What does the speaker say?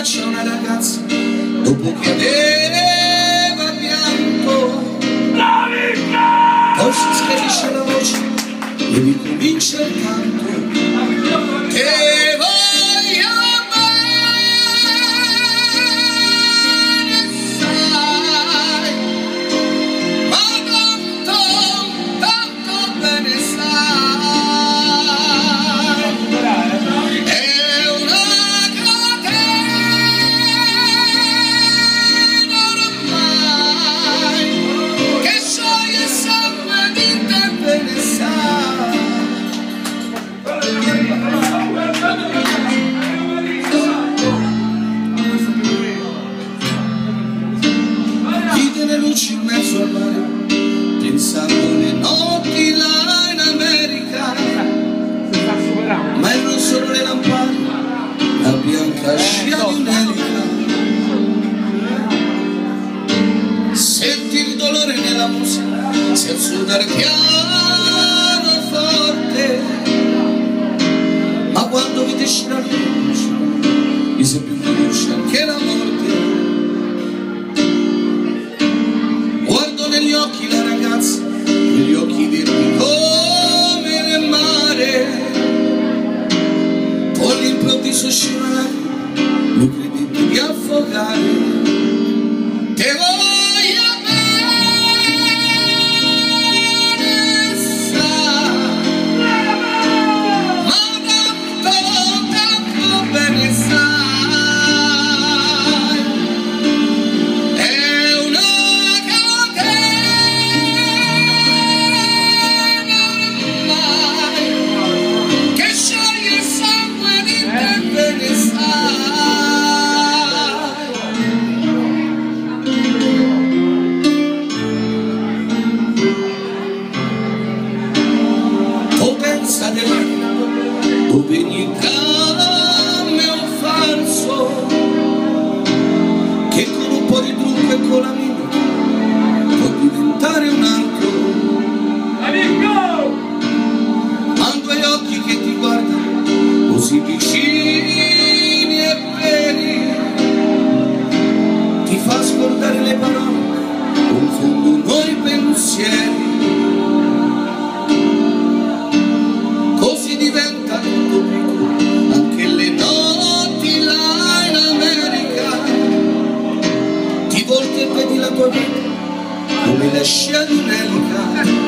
abbraccia una ragazza dopo che aveva pianto, poi si schiarisce la voce e ricomincia il canto. Che voglio bene, sai, ma tanto, tanto bene sai, è una catena ormai che scioglie il sangue di te bene sai. Vide le luci in mezzo al mare, pensando alle notti là in America, ma erano solo le lampade, la bianca scia di un'elica. Senti il dolore nella musica, si alzò dal pianoforte, ma quando vide sciare le luci, mi si più veloce anche la morte. Guardo negli occhi la ragazza, quegli occhi verdi come nel mare, con l'improvviso scivare, lo credetti di affogare. Te voglio bene, sai, ma tanto, tanto bene sai, è una catena ormai che scioglie il sangue di te bene sai. Potenza dell'anima dove ogni dramma è un falso, che con un po' di trucco e con la mia può diventare un altro. Quando hai occhi che ti guardano così vicini e veri, ti fa scordare le parole, confondono i pensieri. Così diventa tutto piccolo, anche le notti là in America. Ti volti e vedi la tua vita come la scia di un'elica.